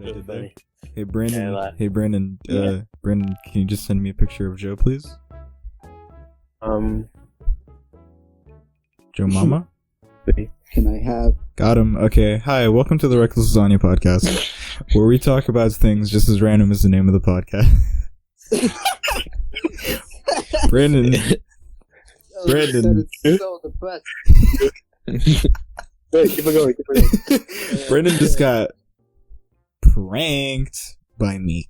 what I did there? Funny. Hey Brandon. Yeah, Hey Brandon. Yeah. Brandon, can you just send me a picture of Joe, please? Joe Mama? Can I have... Got him. Okay. Hi, welcome to the Reckless Lasagna podcast, where we talk about things just as random as the name of the podcast. Brandon. Brandon. It's so depressed. Hey, keep it going. Brandon just got pranked by me.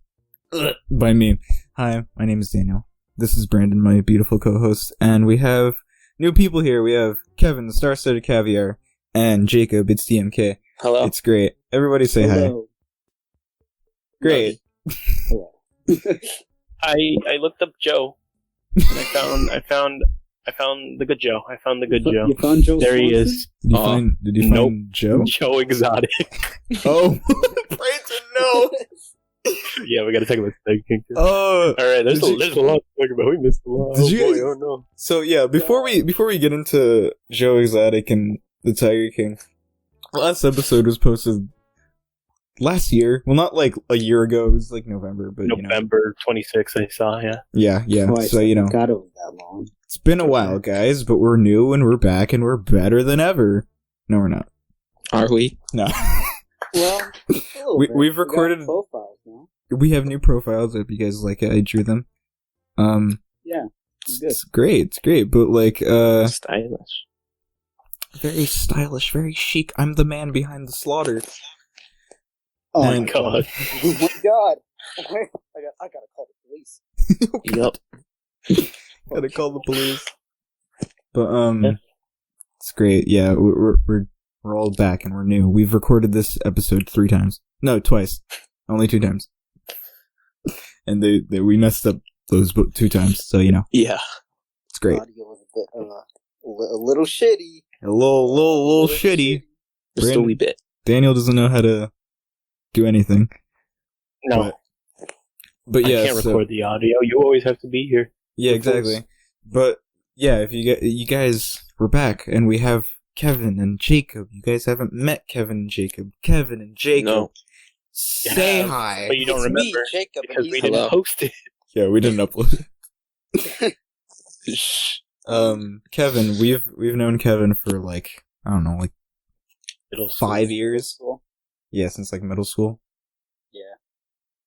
Hi, my name is Daniel. This is Brandon, my beautiful co-host, and we have new people here. We have Kevin, the Star-Studded Caviar, and Jacob, it's DMK. Hello. It's great. Everybody say Hello. hi. Great. Hello. I looked up Joe, and I found the good Joe. I found the good Joe. You found Joe There he Swanson? is. Did you nope. find Joe? Joe Exotic. Oh, Brandon, no. Yeah, we gotta talk about Snake King too. Oh, all right. There's a lot to talk about. We missed a lot. Did Oh you boy, guys- oh no. So yeah, before we get into Joe Exotic and the Tiger King, last episode was posted last year. Well, not like a year ago. It was like November, but November 26th, I saw. Yeah. yeah. Twice. So God, it was that long. it's been a while, guys, but we're new and we're back and we're better than ever. No, we're not. Are we? No. Well, We've recorded- We got profiles now. We have new profiles. I hope you guys like it. I drew them. Yeah, it's good. It's great. It's great, but like Stylish. very stylish, very chic. I'm the man behind the slaughter. Oh And- my god! Oh my god! I gotta call the police. Yup. Gotta call the police. But Yeah. it's great. Yeah, we're all back and we're new. We've recorded this episode 3 times. No, twice. Only 2 times. And we messed up those 2 times. So Yeah. it's great. Audio was a bit, a little shitty. A little shitty. Just a Brandon- wee bit. Daniel doesn't know how to do anything. No, But yeah, I can't record the audio. You always have to be here. Yeah, exactly. But yeah, if you guys, we're back, and we have Kevin and Jacob. You guys haven't met Kevin and Jacob. Kevin and Jacob, No. say Yeah, hi. But you don't It's remember me, Jacob, because and we he's didn't hello. post it. Yeah, we didn't upload it. Shh. Kevin, we've known Kevin for like I don't know, like Middle school. 5 years. Cool. Yeah, since like middle school. Yeah.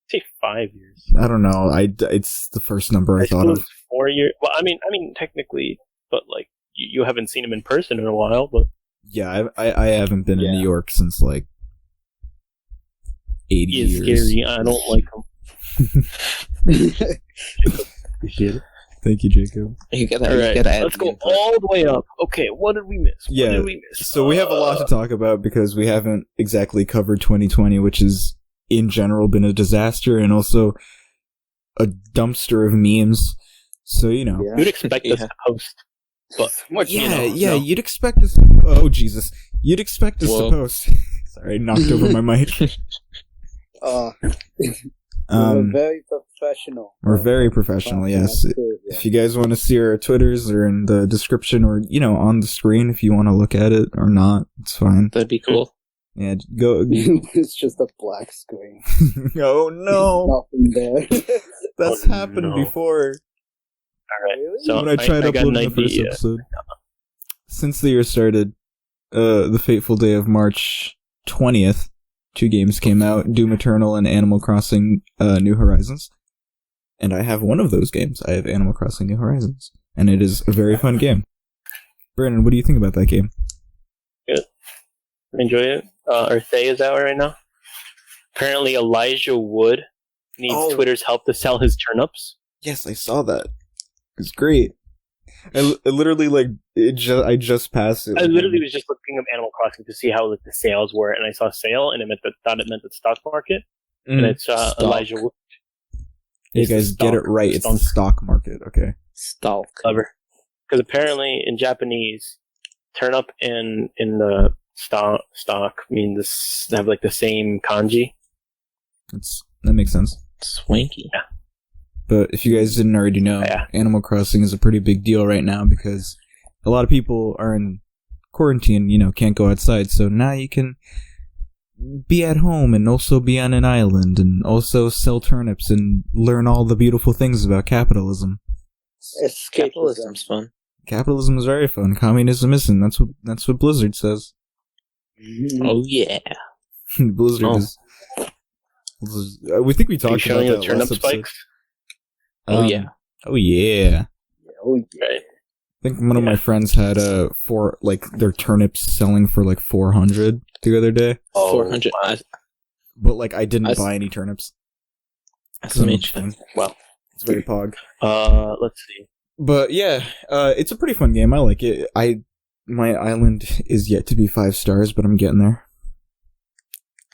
Say 5 years. I don't know. It's the first number I High thought school of. is 4 years. Well, I mean, technically, but like you haven't seen him in person in a while. But Yeah, I haven't been in Yeah. New York since like 80 he is years. scary. I don't like him. Appreciate it. Thank you, Jacob. You gotta, All you right, gotta add let's the go input. all the way up. Okay, what did we miss? Yeah, What did we miss? So we have a lot to talk about because we haven't exactly covered 2020, which has in general been a disaster and also a dumpster of memes. So Yeah. You'd expect us Yeah. to post, but What yeah, you know? yeah, no. you'd expect us. Oh Jesus, you'd expect us Whoa. to post. Sorry, I knocked over my mic. We're very professional. We're very professional. Yes. If you guys want to see our Twitters, they're in the description or on the screen. If you want to look at it or not, it's fine. That'd be cool. Yeah, go. It's just a black screen. Oh no, Nothing there. that's Oh, happened no. before. all right. Really? So When I tried got an uploading the first idea. episode. Since the year started, the fateful day of March 20th, 2 games came out, Doom Eternal and Animal Crossing New Horizons. And I have one of those games. I have Animal Crossing New Horizons. And it is a very fun game. Brandon, what do you think about that game? Enjoy it. Earth Day is out right now. Apparently, Elijah Wood needs Oh. Twitter's help to sell his turnips. Yes, I saw that. It's great. I literally, I just passed it. I literally was just looking up Animal Crossing to see how the sales were, and I saw sale, and thought it meant the stock market, and it's Stock. Elijah Wood. You It's the guys get it stock- right. It's the stunk. stock market, okay? Stalk. Clever. Because apparently in Japanese, turnip in the stock means they have like the same kanji. That makes sense. Swanky. But if you guys didn't already know, Yeah. Animal Crossing is a pretty big deal right now because a lot of people are in quarantine, can't go outside. So now you can be at home and also be on an island and also sell turnips and learn all the beautiful things about capitalism. Capitalism's fun. Capitalism is very fun. Communism isn't. That's what Blizzard says. Oh yeah. Blizzard is. We think we talked about showing that the turnip last episode. spikes? Oh yeah. Oh yeah. Right. I think one of my friends had their turnips selling for like 400 the other day. 400. But like I didn't buy any turnips. That's amazing. Well, it's very pog. Let's see. But yeah, it's a pretty fun game. I like it. My island is yet to be 5 stars, but I'm getting there.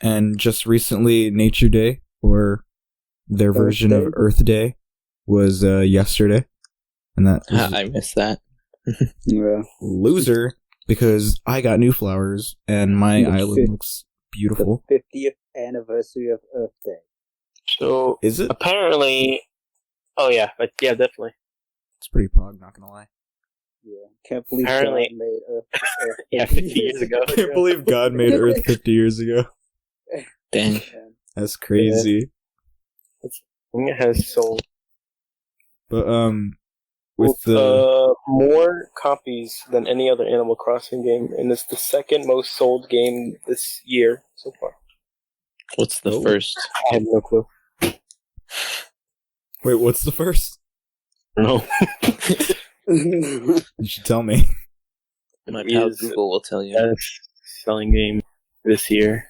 And just recently, Nature Day, or their version of Earth Day, was yesterday. And that was I missed that. Yeah. loser, because I got new flowers, and my island looks beautiful. The 50th anniversary of Earth Day. So, Is it? apparently... Oh, yeah. But yeah, definitely. It's pretty pog, not gonna lie. Yeah. Can't believe Apparently- God made Earth Yeah, 50 years ago. I can't believe God made Earth 50 years ago. Dang. That's crazy. It has sold But, with more copies than any other Animal Crossing game, and it's the second most sold game this year so far. What's the first? I have no clue. Wait, what's the first? No. You should tell me. My pal Is- Google will tell you. Best selling game this year.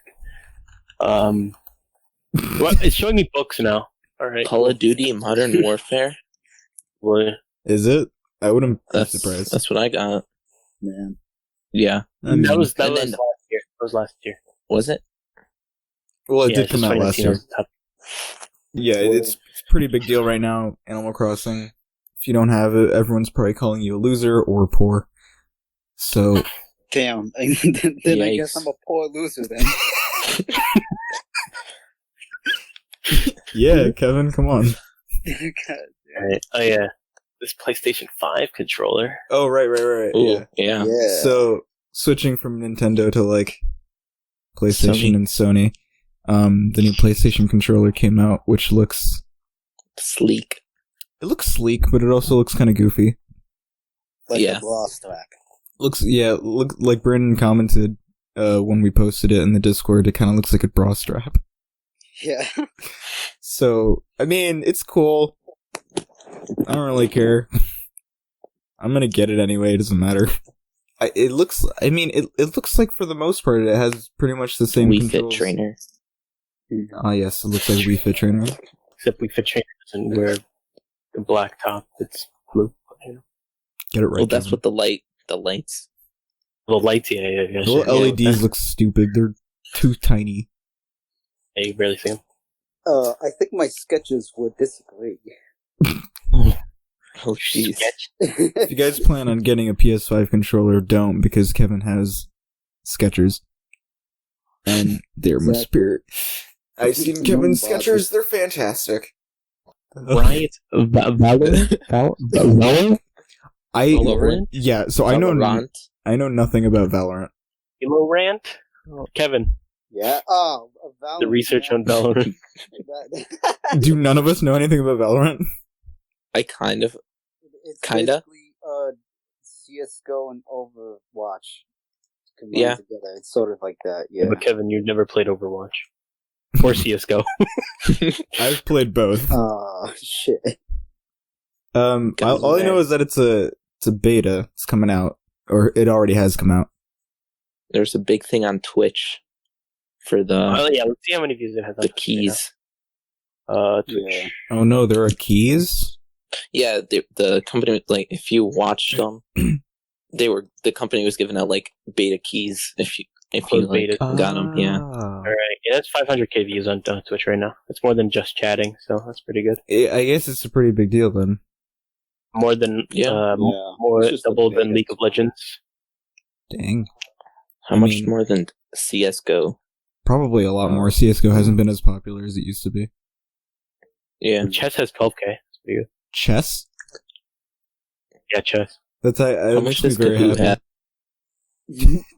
What? It's showing me books now. All right. Call of Duty Modern Warfare. Well, Is it? I wouldn't be That's surprised. That's what I got. Man. Yeah. I mean, that was and last then- year. That was last year. Was it? well, it Yeah, did it's come just out last 2019 year. was the top. Yeah, it's a pretty big deal right now, Animal Crossing. If you don't have it, everyone's probably calling you a loser or poor. So, Damn. then I guess Yikes. I'm a poor loser then. yeah, Kevin, come on. God. Right. Oh yeah, this PlayStation 5 controller. Oh, right. Ooh, yeah. Yeah. So, switching from Nintendo to, like, PlayStation Sony. and Sony, the new PlayStation controller came out, which looks... Sleek. It looks sleek, but it also looks kind of goofy. Like Yeah. a brass track. Look like Brandon commented when we posted it in the Discord, it kind of looks like a bra strap. Yeah. So, I mean, it's cool. I don't really care. I'm gonna get it anyway, it doesn't matter. It looks like for the most part it has pretty much the same Wii Fit controls. Trainer. Ah, yes, it looks like Wii Fit Trainer. Except we fit trainers and wear the black top that's blue. You know? Get it right. Well, that's Kevin. what the lights. The lights, yeah. The little LEDs look stupid. They're too tiny. Yeah, you barely see them. I think my sketches would disagree. Oh, jeez. If you guys plan on getting a PS5 controller, don't, because Kevin has Skechers. And they're my Exactly. spirit. I've seen Don't Kevin's bother. Skechers, they're fantastic. Right. Valorant? Valorant? Yeah, so Valorant. I know nothing about Valorant. Halo rant? Oh, Kevin, Yeah. Oh, Valorant. the research on Valorant. Do none of us know anything about Valorant? I kind of. It's Kinda. basically CS:GO and Overwatch combined Yeah. together. It's sort of like that. Yeah. But Kevin, you've never played Overwatch. Or CSGO. I've played both. Oh shit. All I know is that it's a beta. It's coming out, or it already has come out. There's a big thing on Twitch for Oh the yeah, let's see how many views it has. the keys. Twitch. Yeah. Oh no, there are keys. Yeah, the company, like, if you watched them, the company was giving out like beta keys if you Closed like, beta. got them. Yeah, All right, yeah, that's 500k views on Twitch right now. It's more than just chatting, so that's pretty good. I guess it's a pretty big deal then. More than Yeah. more It's just a double than beta. League of Legends. Dang. how I much mean- more than CS:GO? Probably a lot more. CSGO hasn't been as popular as it used to be. Yeah, Chess has 12k. That's pretty good. Chess? Yeah, chess. That's how that much makes me does very Kahoot happy. have?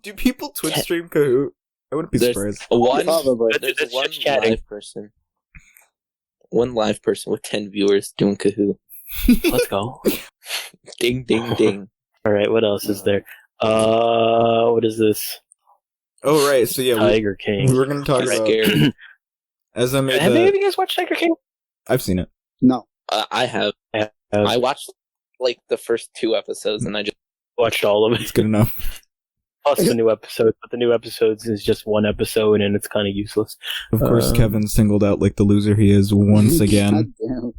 Do people Twitch stream Kahoot? I wouldn't be There's surprised. Probably. There's That's one just chatting. live person. One live person with 10 viewers doing Kahoot. Let's go. Ding, ding, ding. All right, what else is there? What is this? Oh right, so yeah, Tiger King. we were gonna talk I'm about scared. as I made Have any of the. you guys watched Tiger King? I've seen it. No. I have. I watched like the first 2 episodes and I just Watched all of It's it. good enough. Plus the new episode, but the new episodes is just one episode and it's kind of useless. Of course, Kevin singled out like the loser he is once again. God damn.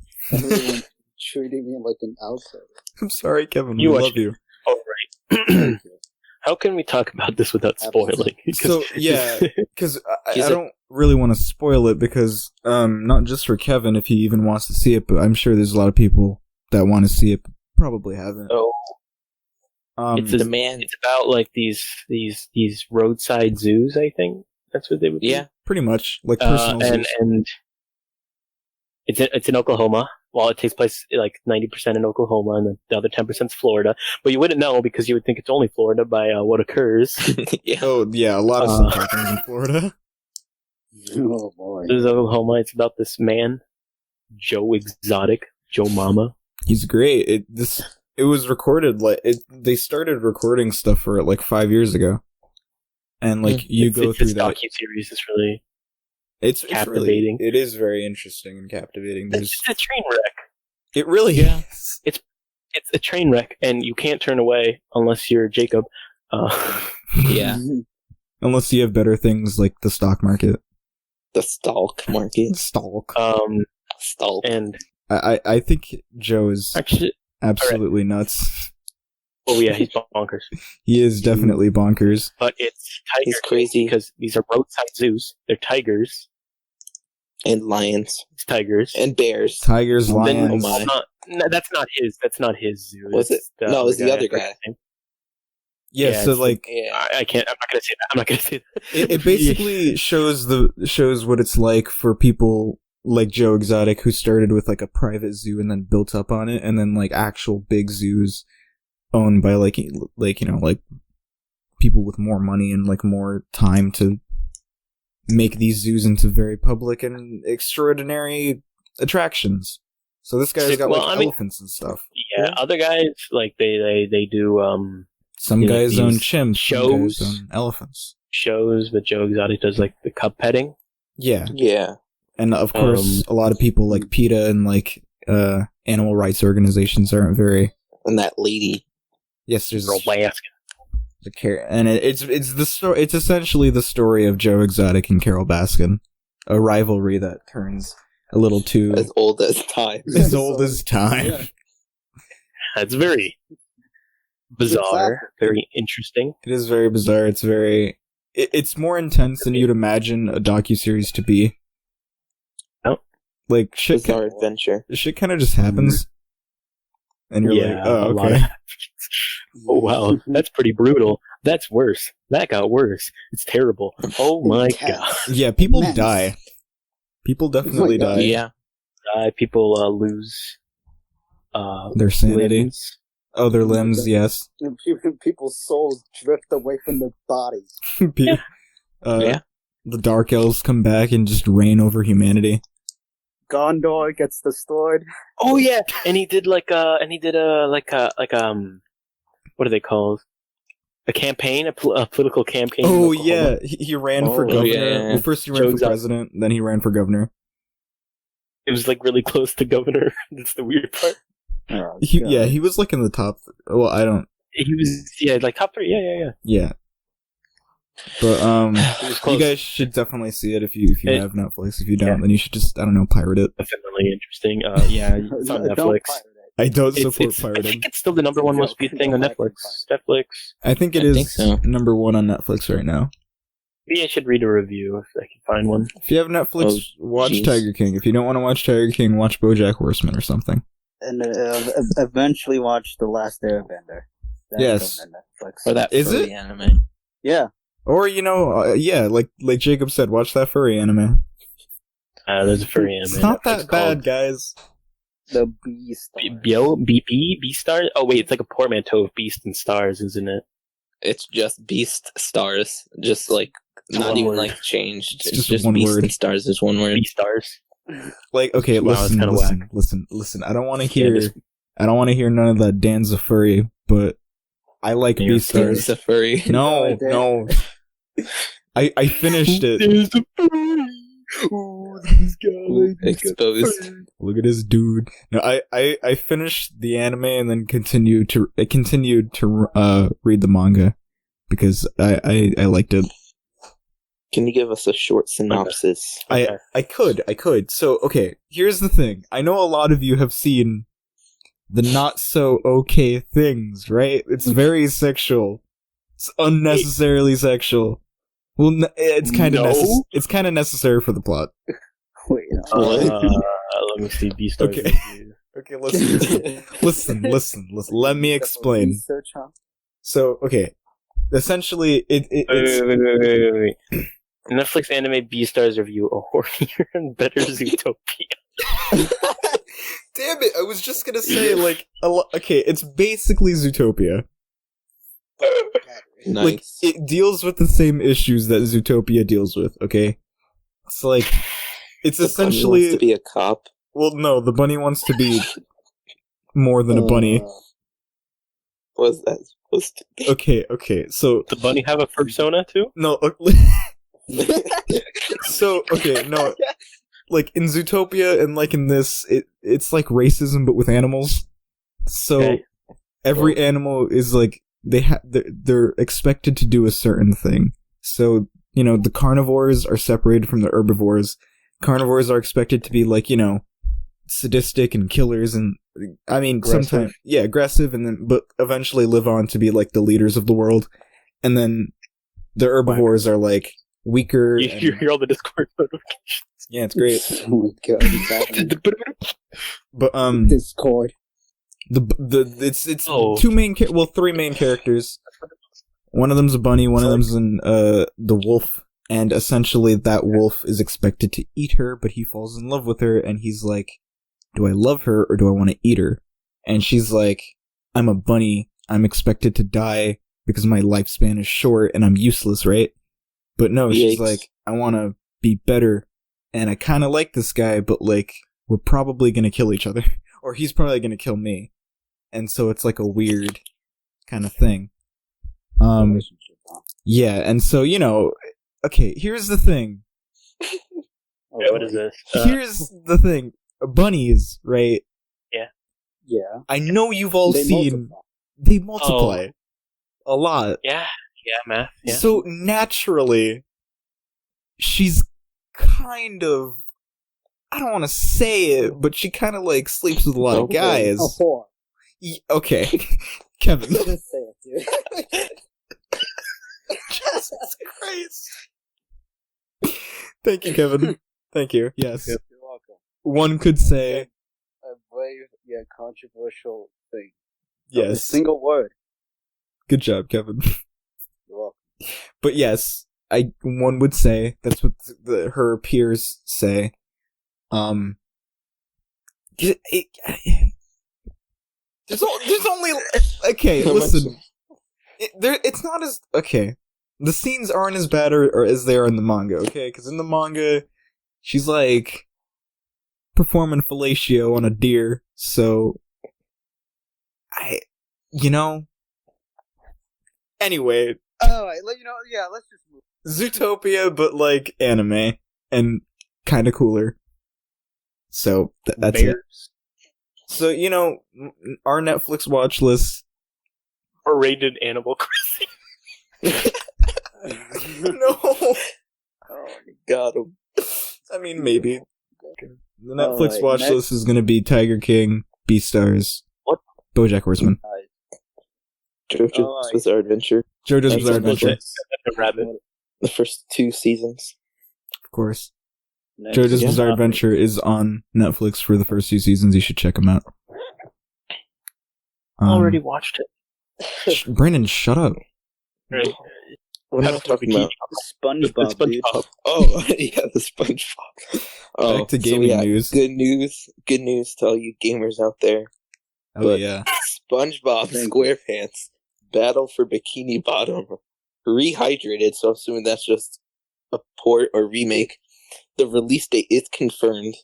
Everyone treating me like an outsider. I'm sorry, Kevin. You we watch love you. Oh right. How can we talk about this without spoiling? So yeah, because I He's a- don't really want to spoil it because not just for Kevin if he even wants to see it, but I'm sure there's a lot of people that want to see it but probably haven't. Oh, Um, the man. it's about like these roadside zoos. I think that's what they would. Yeah. pretty much like personal. zoos. and it's in Oklahoma. Well, it takes place like 90% in Oklahoma, and the other 10% is Florida. But you wouldn't know because you would think it's only Florida by what occurs. Yeah. Oh yeah, a lot of stuff happens in Florida. Oh boy. This is Oklahoma. It's about this man, Joe Exotic, Joe Mama. He's great. It was recorded they started recording stuff for it like 5 years ago, and like you go through this that. docu-series is really It's captivating. Really, it is very interesting and captivating. it's just a train wreck. It really Yeah. is. It's a train wreck, and you can't turn away unless you're Jacob. Yeah. Unless you have better things like the stock market. The stalk market. Stalk. Stalk. And I think Joe is actually, absolutely nuts. oh yeah, he's bonkers. He is definitely bonkers. But it's Tiger He's King crazy. because these are roadside zoos. They're tigers. And lions. It's tigers. And bears. Tigers, Then- lions. Oh my. that's not his. That's not his zoo. Was It's it? No, it was the other I forget guy. his name. Yeah, Yeah, so it's like Yeah. I can't. I'm not gonna say that. I'm not gonna say that. it basically shows what it's like for people like Joe Exotic who started with like a private zoo and then built up on it, and then like actual big zoos owned by like like people with more money and like more time to make these zoos into very public and extraordinary attractions. So this guy's got Well, like I mean- elephants and stuff. Yeah, other guys like they do Some you know, guys own these chimps, shows. some guys own elephants. shows, but Joe Exotic does like the cub petting. Yeah. Yeah. And of course, a lot of people like PETA and like animal rights organizations aren't very. And that lady. Yes, there's Girl Baskin. the and it's the story. It's essentially the story of Joe Exotic and Carol Baskin, a rivalry that turns a little too As old as time. as old as time. Yeah. That's very bizarre, very interesting. It is very bizarre. It's very. It's more intense than you'd imagine a docuseries to be. Oh. Like shit. Bizarre adventure. Shit kind of just happens, and you're Yeah, like, oh, a lot okay. of- Oh wow, that's pretty brutal. That's worse. That got worse. It's terrible. Oh my Intense. god. Yeah, people Immense. die. People definitely God. die. Yeah. People lose Their sanity. limbs. Oh, their limbs, yes. And people's souls drift away from their bodies. Pe- Yeah. The Dark Elves come back and just reign over humanity. Gondor gets destroyed. Oh yeah, and he did what are they called? A campaign, a political campaign. in Oh, Oklahoma. yeah. He ran for Oh, governor. yeah. Well, first he ran Joe for Exotic. president, then he ran for governor. It was like really close to governor. That's the weird part. Oh, Yeah, he was like in the top. Well, I don't. He was like top 3. Yeah. Yeah. But, He was close. you guys should definitely see it if you It- have Netflix. If you don't, Yeah. then you should just, I don't know, pirate it. Definitely interesting. Yeah, it's on Don't Netflix. pirate it. I don't It's, support I pirating. think it's still the number one most viewed thing on Netflix. Netflix. I think it I is think so. number 1 on Netflix right now. Maybe I should read a review if I can find one. If you have Netflix, Oh, watch jeez. Tiger King. If you don't want to watch Tiger King, watch BoJack Horseman or something. And eventually watch The Last Airbender. That's Yes. coming to Netflix. Or that Is furry it? anime. Yeah. Or, yeah, like Jacob said, watch that furry anime. There's a furry anime. It's not Netflix that bad, called guys. The Beast. Beastars? Oh wait, it's like a portmanteau of Beast and Stars, isn't it? It's just beast stars. Just like Not One even word. like changed. It's It's just just one Beast word. and Stars is one word. Beastars. Like, okay, Wow, that's kinda listen. I don't want to Yeah, hear. just- I don't want to hear none of that Dan's a furry, but I like Yeah, Beastars. It's a furry. No, Dan. no. I finished it. There's a furry. Ooh, this guy. Exposed. Look at this dude. No, I finished the anime and then continued to read the manga because I liked it. Can you give us a short synopsis? Okay. I could. So, okay, here's the thing. I know a lot of you have seen the not so okay things, right? It's very sexual. It's unnecessarily sexual. Well, it's kind of No. it's kind of necessary for the plot. Wait, Let me see Beastars. Okay. review. Okay, listen. Let me explain. Research, huh? So, okay, essentially, it's Wait. Netflix anime Beastars review a hornier and better Zootopia. damn it. I was just gonna say okay, it's basically Zootopia. Nice. Like, it deals with the same issues that Zootopia deals with, okay? It's like, it's The bunny essentially... wants to be a cop. Well, no, the bunny wants to be more than a bunny. What's that supposed to be? Okay, so... The bunny have a persona too? No, so, okay, no, like, in Zootopia and, like, in this, it's like racism, but with animals. So, Okay. every animal is, like, they're expected to do a certain thing. So, you know, the carnivores are separated from the herbivores. Carnivores are expected to be, like, you know, sadistic and killers, and I mean, Aggressive. sometimes, yeah, aggressive, and then, but eventually live on to be, like, the leaders of the world. And then the herbivores are, like, weaker. You and- hear all the Discord notifications. yeah, it's great. Oh my god, what's happening? But, Discord. it's Oh. three main characters. One of them's a bunny, one of them's the wolf, and essentially that wolf is expected to eat her, but he falls in love with her, and he's like, do I love her or do I want to eat her? And she's like, I'm a bunny, I'm expected to die because my lifespan is short and I'm useless, right? But no, she's Yikes. like, I want to be better, and I kind of like this guy, but like, we're probably gonna kill each other, or he's probably gonna kill me. And so it's like a weird kind of thing. Relationship, huh? Yeah, and so, you know, okay, here's the thing. Oh, Yeah, what is this? Here's the thing. Bunnies, right? Yeah. I know you've all They seen multiply. they multiply a lot. Yeah, math. Yeah. So naturally, she's kind of, I don't want to say it, but she kind of like sleeps with a lot of Okay. guys. Oh, whore. Okay, Kevin. Just say it, dude. Jesus Christ. Thank you, Kevin. Thank you. Yes. You're welcome. One could say A very controversial thing. A yes. single word. Good job, Kevin. You're welcome. But yes, one would say that's what her peers say. There's only okay. How much- Listen, it's not as okay. The scenes aren't as bad or as they are in the manga. Okay, because in the manga, she's like performing fellatio on a deer. So, Anyway, Alright, let's just move. Zootopia, but like anime and kind of cooler. So that's it. Bears. So our Netflix watch list. Or rated Animal Crossing. No, Oh, Got him. I mean maybe. The Netflix Alright, watch next. list is gonna be Tiger King, Beastars, What? BoJack Horseman, JoJo's Alright. Bizarre Adventure. JoJo's That's Bizarre a legit- Adventure, The rabbit. The first 2 seasons. of course. next. JoJo's Yeah. Bizarre Adventure is on Netflix for the first 2 seasons. You should check them out. Already watched it. Brandon, shut up. Right. What am I talking about? SpongeBob, dude. SpongeBob. Oh, yeah, the SpongeBob. Oh, Back to gaming news. Good news to all you gamers out there. Oh But- yeah. SpongeBob Thank SquarePants Battle for Bikini Bottom rehydrated. So I'm assuming that's just a port or remake. The release date is confirmed.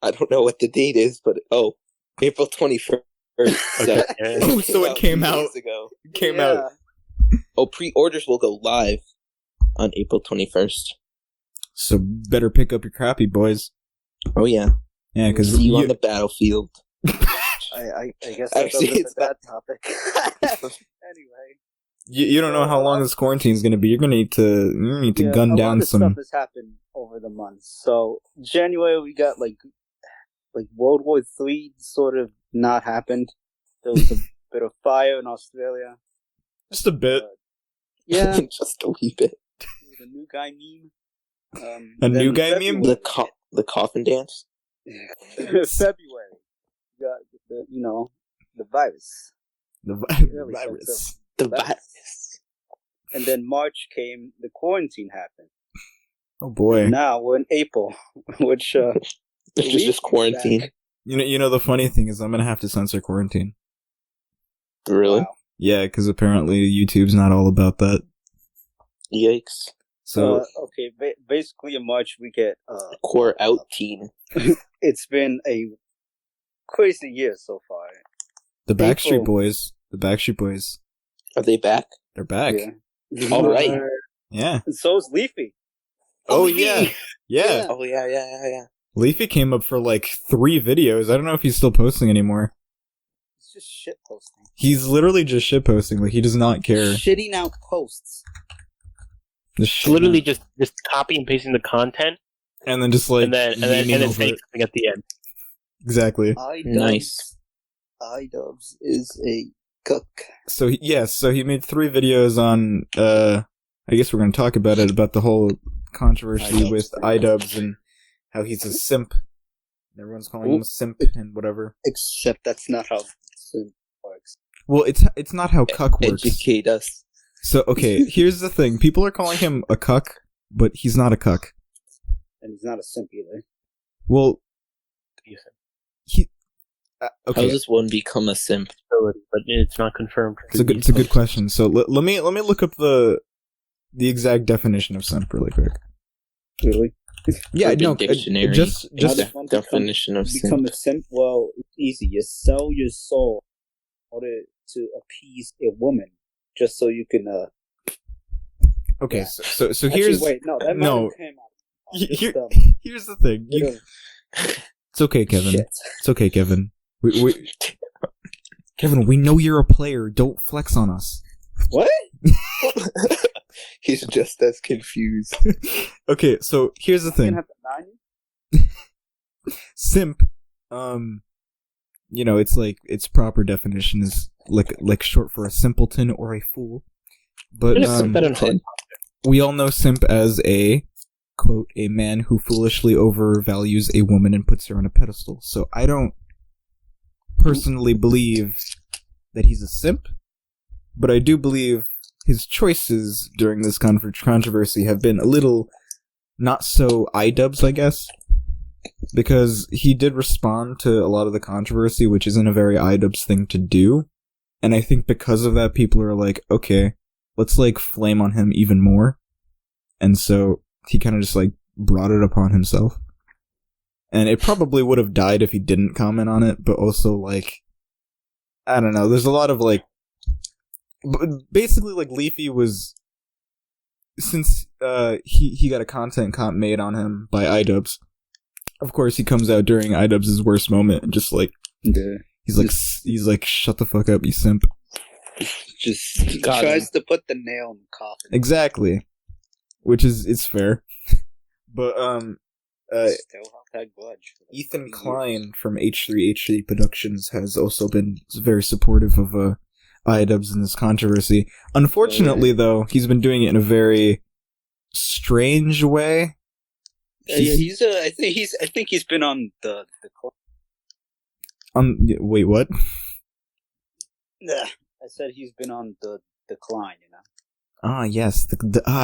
I don't know what the date is, but April 21st. So it came out. Ago. It came out. Oh, pre-orders will go live on April 21st. So better pick up your copy, boys. Oh yeah. Yeah, because see you on the battlefield. I guess that's Actually, a bad topic. Anyway. You don't know how long this quarantine is going to be. You're going to need to gun down some. A lot of stuff has happened over the months. So January we got like World War III sort of not happened. There was a bit of fire in Australia. Just a bit. Yeah, just a wee bit. The new guy meme. A new guy meme. The coffin dance. February, we got the virus. The virus. The virus. And then March came, the quarantine happened. Oh boy! And now we're in April, which This is just quarantine. Back. You know the funny thing is I'm gonna have to censor quarantine. Really? Wow. Yeah, because apparently YouTube's not all about that. Yikes! So okay, basically in March we get core out team. It's been a crazy year so far. the Backstreet April. Boys. The Backstreet Boys. Are they back? They're back. Yeah. All right. Yeah. And so is Leafy. Oh yeah. Yeah. Oh yeah. Leafy came up for like 3 videos. I don't know if he's still posting anymore. It's just shit posting. He's literally just shit posting. Like he does not care. Shitting out posts. Just Literally just copy and pasting the content, and then just like and then leaning over saying it. something at the end. Exactly. Nice. iDubbbz is a cook. So he made 3 videos on. I guess we're going to talk about it, about the whole controversy iDubbbz. with iDubbbz and how he's a simp. Everyone's calling him a simp and whatever. Except that's not how it works. Well, it's not how cuck works. Educate us. So okay, here's the thing: people are calling him a cuck, but he's not a cuck. And he's not a simp either. Well, he. How Okay, does this one become a simp? But it's not confirmed. it's a good question. So let me look up the exact definition of simp really quick. Really? Yeah, Urban no, Dictionary. just How does one Definition of become simp. a simp? Well, it's easy. You sell your soul in order to appease a woman, just so you can. okay. Yeah. So Actually, here's wait, no, that no. might have came out. Here- It's, here's the thing. It's okay, Kevin. shit. It's okay, Kevin. Kevin, we know you're a player. Don't flex on us. What? He's just as confused. Okay, so here's the You can thing. have the 90? Simp, it's like its proper definition is like short for a simpleton or a fool. But we all know simp as a quote a man who foolishly overvalues a woman and puts her on a pedestal. So I don't personally believe that he's a simp, but I do believe his choices during this controversy have been a little not so iDubbbz, I guess, because he did respond to a lot of the controversy, which isn't a very iDubbbz thing to do, and I think because of that, people are like, okay, let's like flame on him even more, and so he kind of just like brought it upon himself. And it probably would have died if he didn't comment on it, but also, like, I don't know, there's a lot of, like, basically, like, Leafy was, since he got a content comp made on him by iDubbbz, of course he comes out during iDubbbz's worst moment and just, like, he's like, shut the fuck up, you simp. Just Got tries him. to put the nail in the coffin. Exactly. Which it's fair. But, Still have that grudge. Ethan Klein from H3H3 Productions has also been very supportive of iDubbbz in this controversy. Unfortunately, though, he's been doing it in a very strange way. He's I think he's been on the Wait, what? I said he's been on the decline, you know. Ah, yes,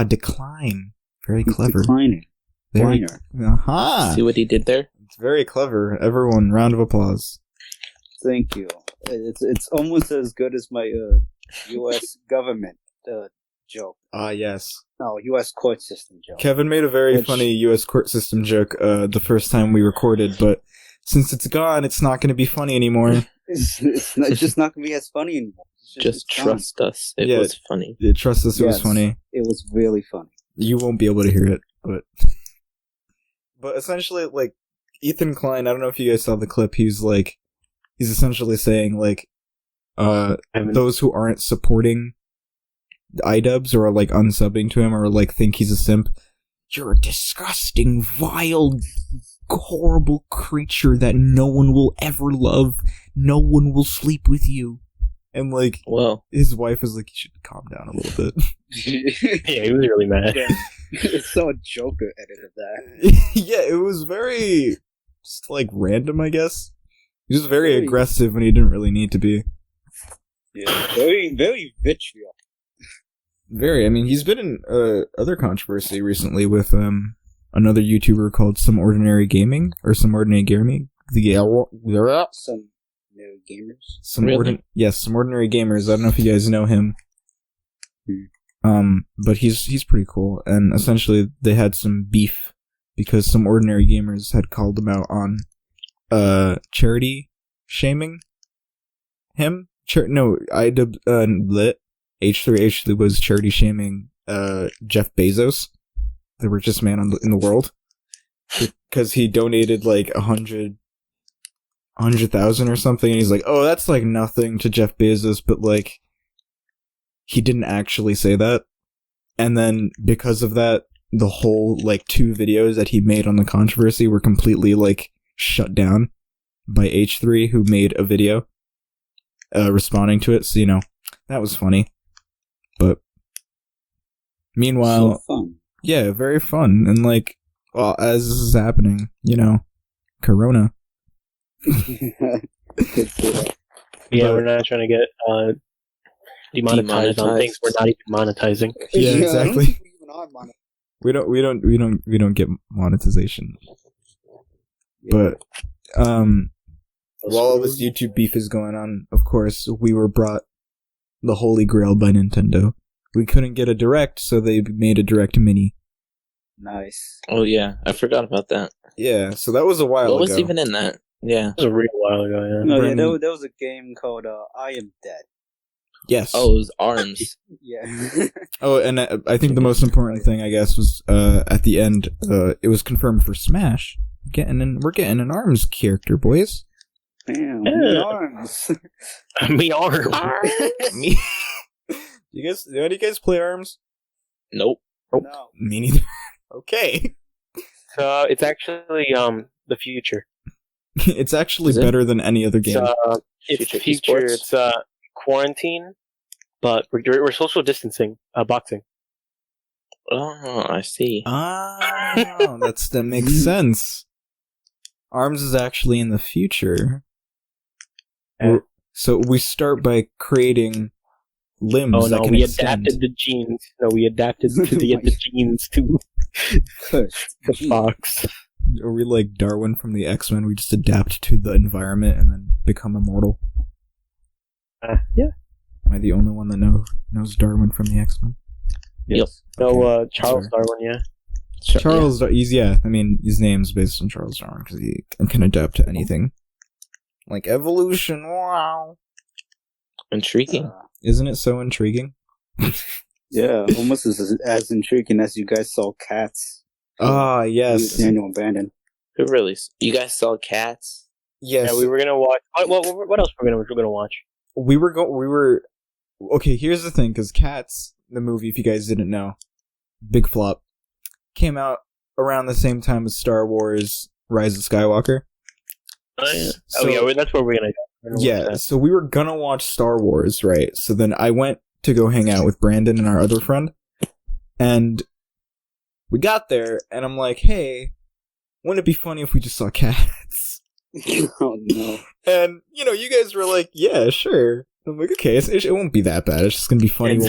decline. Very clever. Declining. Very. Decliner. Aha! See what he did there? It's very clever. Everyone, round of applause. Thank you. It's almost as good as my U.S. government joke. Yes. No, U.S. court system joke. Kevin made a very funny U.S. court system joke the first time we recorded, but since it's gone, it's not going to be funny anymore. It's just not going to be as funny anymore. Just trust us. It was funny. Trust us, it was funny. It was really funny. You won't be able to hear it, but essentially, like, Ethan Klein, I don't know if you guys saw the clip, he's essentially saying, like, those who aren't supporting iDubbbz or, like, unsubbing to him or, like, think he's a simp, you're a disgusting, vile, horrible creature that no one will ever love. No one will sleep with you. And, like, his wife is like, you should calm down a little bit. Yeah, he was really mad. Yeah. It's so a Joker edited that. Yeah, it was very, just, like, random, I guess. He was very aggressive when he didn't really need to be. Yeah, very, very vitriol. Very, I mean, he's been in other controversy recently with another YouTuber called Some Ordinary Gaming, or Some Ordinary Gaming. Some new gamers? Some Ordinary Gamers. I don't know if you guys know him. But he's pretty cool, and essentially they had some beef because Some Ordinary Gamers had called him out on charity shaming him. H3H was charity shaming Jeff Bezos, the richest man in the world, because he donated like 100,000 or something, and he's like, oh, that's like nothing to Jeff Bezos, but like he didn't actually say that. And then because of that, the whole like 2 videos that he made on the controversy were completely like shut down by H3, who made a video responding to it. So, you know, that was funny. But meanwhile, so fun. Yeah, very fun. And like, well, as this is happening, you know, Corona. Yeah, we're not trying to get demonetized on things we're not even monetizing. Yeah, exactly. We don't get monetization. But while all this YouTube beef is going on, of course, we were brought the Holy Grail by Nintendo. We couldn't get a Direct, so they made a Direct Mini. Nice. Oh yeah, I forgot about that. Yeah, so that was a while ago. What was even in that? Yeah. It was a real while ago, yeah. No, yeah, there was a game called I Am Dead. Yes. Oh, it was ARMS. Yeah. Oh, and I think the most important thing, I guess, was at the end, it was confirmed for Smash. We're getting an ARMS character, boys. Damn, me arms. Me arms. Me. Do any of you guys play ARMS? Nope. No. Me neither. Okay. So it's actually the future. It's actually better than any other game. It's future. It's quarantine, but we're social distancing. Boxing. Oh, I see. That makes sense. ARMS is actually in the future. So we start by creating limbs that can extend. Adapted the genes. No, we adapted to get the genes to the fox. Are we like Darwin from the X-Men? We just adapt to the environment and then become immortal? Yeah. Am I the only one that knows Darwin from the X-Men? Yes. Yep. No, Charles Darwin, yeah. Charles, yeah. I mean, his name's based on Charles Darwin because he can adapt to anything. Like evolution, wow. Intriguing. Isn't it so intriguing? Yeah, almost as intriguing as you guys saw Cats. Ah, yes. Daniel and Brandon. Who really? You guys saw Cats? Yes. Yeah, we were gonna watch. What else were we gonna watch? We were. Okay, here's the thing, because Cats, the movie, if you guys didn't know, big flop, came out around the same time as Star Wars: Rise of Skywalker. Oh yeah, that's where we're gonna go. Yeah, so we were gonna watch Star Wars, right? So then I went to go hang out with Brandon and our other friend, and we got there, and I'm like, hey, wouldn't it be funny if we just saw Cats? Oh no. And, you know, you guys were like, yeah, sure. I'm like, okay, it won't be that bad. It's just gonna be funny. It's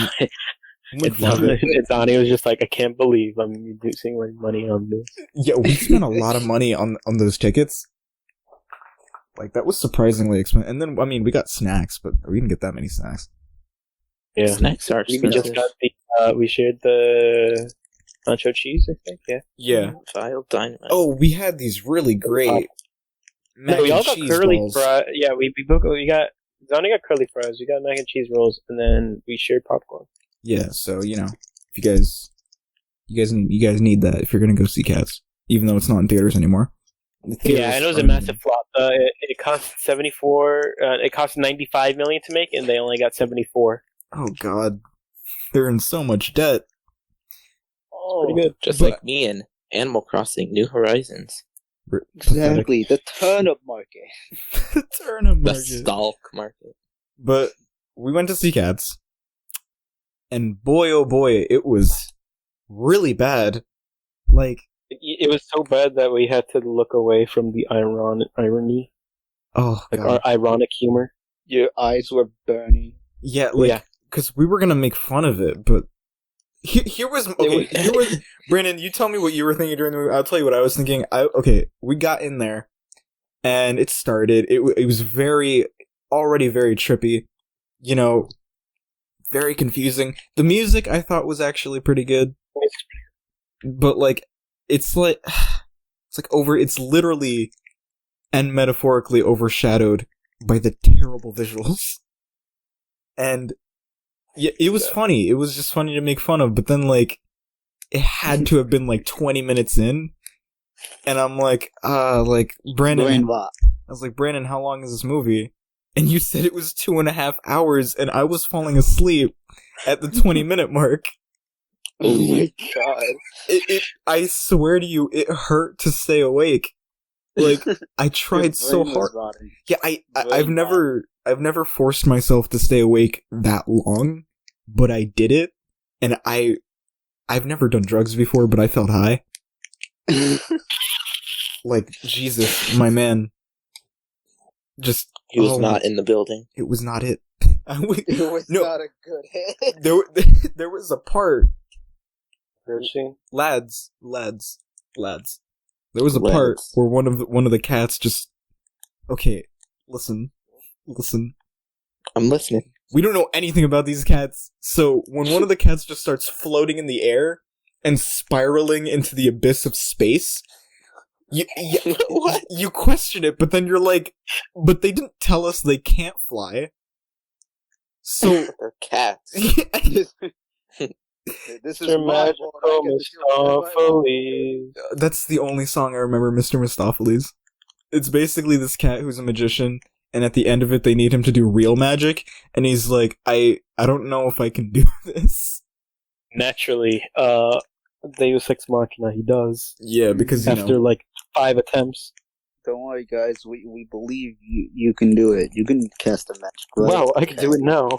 on. It was just like, I can't believe I'm reducing my money on this. Yeah, we spent a lot of money on those tickets. Like, that was surprisingly expensive. And then, I mean, we got snacks, but we didn't get that many snacks. Yeah. Snacks are We expensive. just got the We shared the nacho cheese, I think. Yeah. Yeah. Vile dynamite. Oh, we had these really great mac No, we all and got cheese curly balls. fries. Yeah, we both got. Zonny got curly fries. We got mac and cheese rolls, and then we shared popcorn. Yeah, so if you guys need that if you're gonna go see Cats, even though it's not in theaters anymore. Yeah, and it was a massive flop. It cost 74. It cost 95 million to make, and they only got 74. Oh God, they're in so much debt. Oh, pretty good. Just like me and Animal Crossing New Horizons. Exactly, the turnip market. Turnip The market. stalk market. But we went to see Cats, and boy, oh boy, it was really bad. Like, It was so bad that we had to look away from the irony, oh like God. our ironic humor. Your eyes were burning. Yeah, like, Yeah. because we were gonna make fun of it, but here was Brandon. You tell me what you were thinking during the movie. I'll tell you what I was thinking. We got in there, and it started. It was already very trippy, very confusing. The music I thought was actually pretty good, but like it's literally and metaphorically overshadowed by the terrible visuals. And yeah, it was funny. It was just funny to make fun of, but then like it had to have been like 20 minutes in, and I'm like, Brandon. I was like, Brandon, how long is this movie? And you said it was 2.5 hours, and I was falling asleep at the 20-minute mark. Oh my God! I swear to you, it hurt to stay awake. Like, I tried so hard. Yeah, I've never forced myself to stay awake that long, but I did it, and I've never done drugs before, but I felt high. Like, Jesus, my man. He was not in the building. It was not it. It was not a good hit. There was a part. Lads. There was a part where one of the cats just. Okay, listen. I'm listening. We don't know anything about these cats, so when one of the cats just starts floating in the air and spiraling into the abyss of space, you question it, but then you're like, but they didn't tell us they can't fly. So they're cats. This is Mr. my Magical Mistopheles. That's the only song I remember, Mr. Mistopheles. It's basically this cat who's a magician, and at the end of it, they need him to do real magic, and he's like, I don't know if I can do this. Naturally, Deus Ex Machina, he does. Yeah, because, after, like, 5 attempts. Don't worry, guys. We believe you can do it. You can cast a magic. Wow, I can do it now.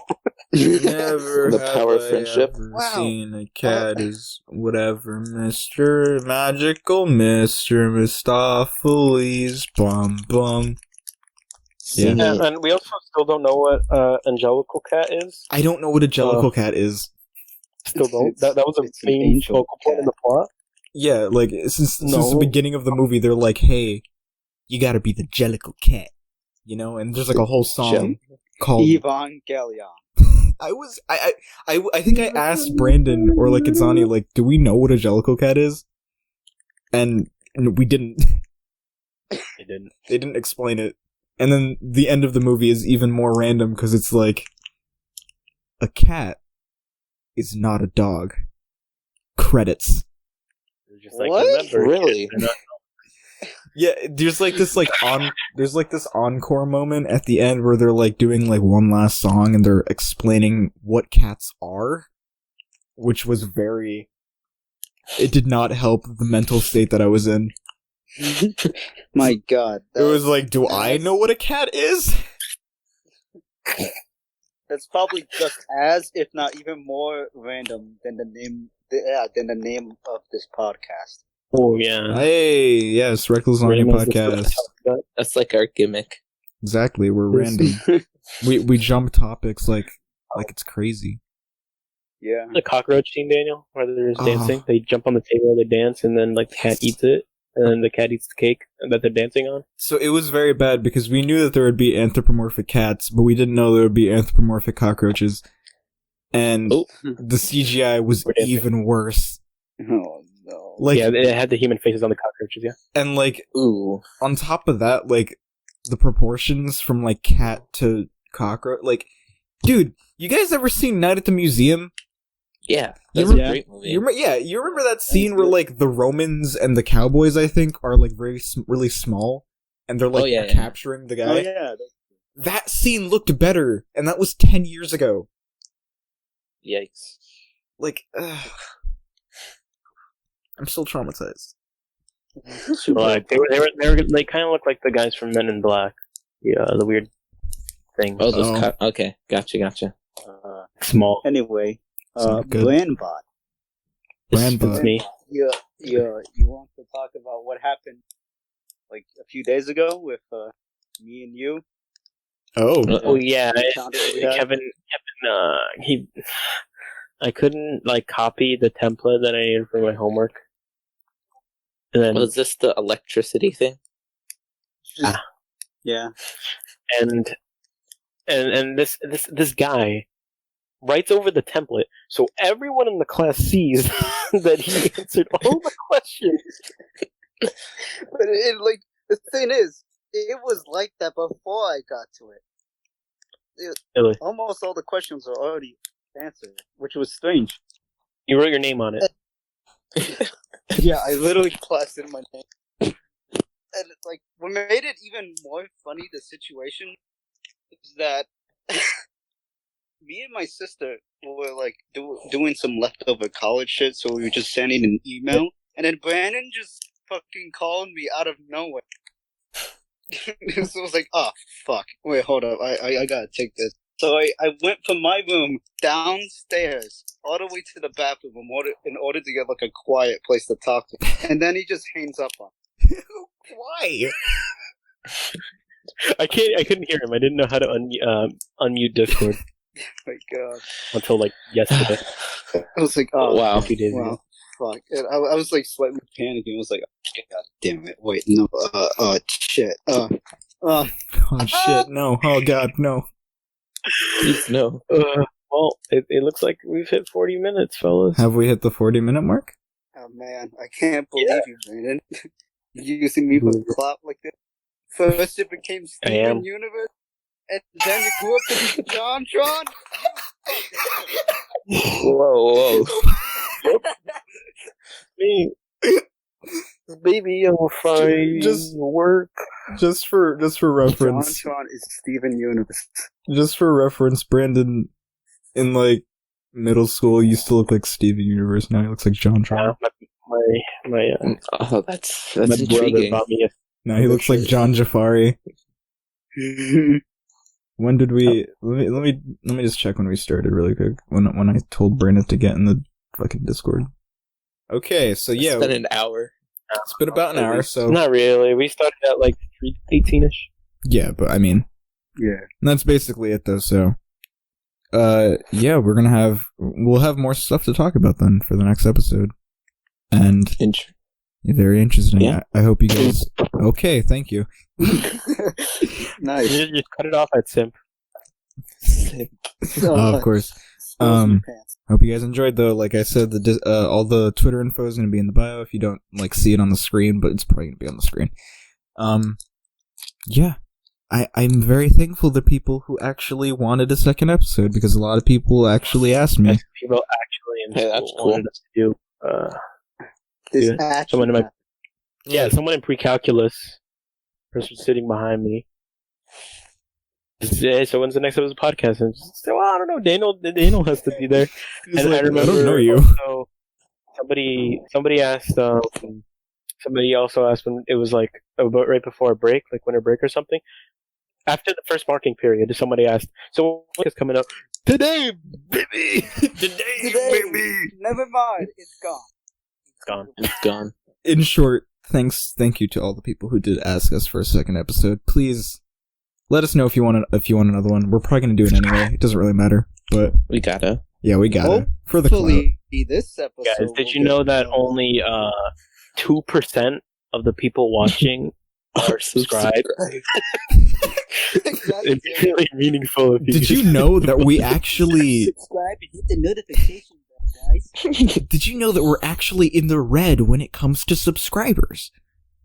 Never The have power of I friendship. ever seen a cat is whatever, Mr. Magical, Mr. Mistopheles, bum. Yeah. And we also still don't know what Angelical Cat is. I don't know what a Jellicle cat is. Still don't. That was a It's an main angel focal point in the plot. Yeah, like, since the beginning of the movie, they're like, hey, you gotta be the Jellicle cat. And there's like a whole song called Evangelion. I think I asked Brandon or like Itzani, like, do we know what a Jellicle cat is? And we didn't. They didn't. They didn't explain it. And then the end of the movie is even more random because it's like, a cat is not a dog. Credits. They're just like, What? remember, Really? Yeah, there's like this encore moment at the end where they're like doing like one last song and they're explaining what cats are, which was it did not help the mental state that I was in. My God, It was like, do I know what a cat is? That's probably just as, if not even more, random than the name of this podcast. Oh, yeah. Hey, yes, Reckless on your podcast. That's like our gimmick. Exactly, we're random. We jump topics like it's crazy. Yeah. The cockroach scene, Daniel, where they're just dancing. They jump on the table, they dance, and then like the cat eats it, and then the cat eats the cake that they're dancing on. So it was very bad because we knew that there would be anthropomorphic cats, but we didn't know there would be anthropomorphic cockroaches. and the CGI was even worse. Oh no! Like, yeah, it had the human faces on the cockroaches. Yeah, and like, Ooh. on top of that, like the proportions from like cat to cockroach. Like, dude, you guys ever seen Night at the Museum? Yeah, You that's a remember- great movie. You remember that scene where like the Romans and the cowboys, I think, are like really small, and they're like capturing the guy. Oh yeah. That scene looked better, and that was 10 years ago. Yikes. Like, I'm still traumatized. like they kind of look like the guys from Men in Black. Yeah, the weird thing. Oh, those okay, gotcha. Small. Anyway, not good. Brandbot. Brandbot. It's me. You want to talk about what happened like a few days ago with me and you? Oh yeah, Yeah. Kevin. I couldn't like copy the template that I needed for my homework. And then Was this the electricity thing? Yeah. and this guy writes over the template so everyone in the class sees that he answered all the questions. But it like the thing is, it was like that before I got to it. Really? Almost all the questions are already answered, which was strange. You wrote your name on it. Yeah, I literally plastered my name. And like, what made it even more funny, the situation, is that me and my sister were like doing some leftover college shit, so we were just sending an email, and then Brandon just fucking called me out of nowhere. So I was like, oh, fuck. Wait, hold up. I gotta take this. So I went from my room downstairs all the way to the bathroom in order to get like a quiet place to talk to. And then he just hangs up on me. Why? I couldn't hear him. I didn't know how to unmute Discord My God. until like yesterday. I was like, oh, Wow. A few days ago. wow. Fuck. And I was like slightly panicking. I was like, oh, God damn it. Wait, no. Shit. Oh shit, no. Oh god, no. Please no. Well, it looks like we've hit 40 minutes, fellas. Have we hit the 40-minute mark? Oh, man. I can't believe you, Brandon. You using me for a clout like this? First it became I am. Steven Universe, and then you grew up to be John Tron? Whoa. Me. Baby, I'm fine. Just- work. Just for John reference. Tron is Steven Universe. Just for reference, Brandon in like middle school used to look like Steven Universe. Now he looks like John Tron. My Oh, that's my brother intriguing. bought me a Now he looks like John Jafari. When did we? Let me just check when we started really quick. When I told Brandon to get in the fucking Discord. Okay, so yeah, It's been an hour. it's been about an hour. So Not really. We started at like 18ish. yeah, but I mean, Yeah. that's basically it though. So, yeah, we'll have more stuff to talk about then for the next episode, and very interesting. Yeah. I hope you guys. Okay, thank you. Nice. You just cut it off at simp. Of course. Hope you guys enjoyed though. Like I said, all the Twitter info is going to be in the bio if you don't like see it on the screen, but it's probably going to be on the screen. Yeah. I'm very thankful to people who actually wanted a second episode because a lot of people actually asked me. People actually in Hey, school that's cool. wanted us to do. This Yeah. action Someone in my- happened. Yeah, someone in pre-calculus, person sitting behind me. Hey, so when's the next episode of the podcast? And just say, well, I don't know. Daniel has to be there. He's And like, I remember I don't know you. also somebody asked. Somebody also asked when it was like about right before a break, like winter break or something. After the first marking period, somebody asked, "So what is coming up today, baby? Today, baby." Never mind. It's gone. It's gone. It's gone. In short, thank you to all the people who did ask us for a second episode. Please let us know if you want another one. We're probably going to do it anyway. It doesn't really matter, but We gotta. yeah, we got it for the clout. Hopefully, this episode. Guys, did will you know get that more. only 2% of the people watching are subscribed? It's really meaningful. If you Did you know that we actually? Subscribe and hit the notification bell, guys. Did you know that we're actually in the red when it comes to subscribers?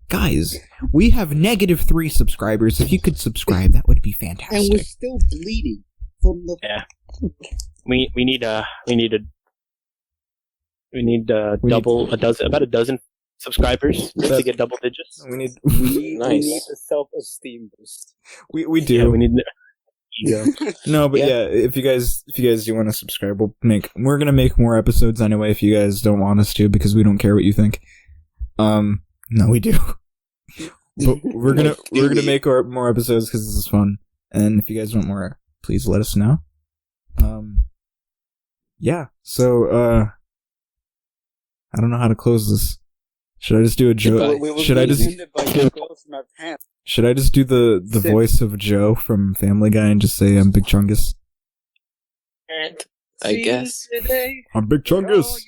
Guys, we have -3 subscribers. If you could subscribe, that would be And we're fantastic. still bleeding from the. Yeah. We need double about a dozen subscribers to get double digits. We need. We Nice. need a self-esteem boost. We do. Yeah, we need. No, but Yeah. yeah, if you guys do want to subscribe, we're gonna make more episodes anyway. If you guys don't want us to, because we don't care what you think. No, we do. But we're gonna make more episodes because this is fun. And if you guys want more, please let us know. Yeah. So I don't know how to close this. Should I just do a joke? Should I just do the voice of Joe from Family Guy and just say I'm Big Chungus? I guess. I'm Big Chungus.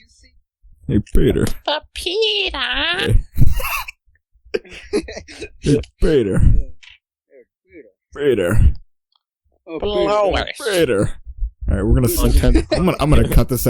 Hey Peter. Peter. Hey Peter. Peter. Blowers. Peter. All right, we're gonna. I'm gonna cut this out.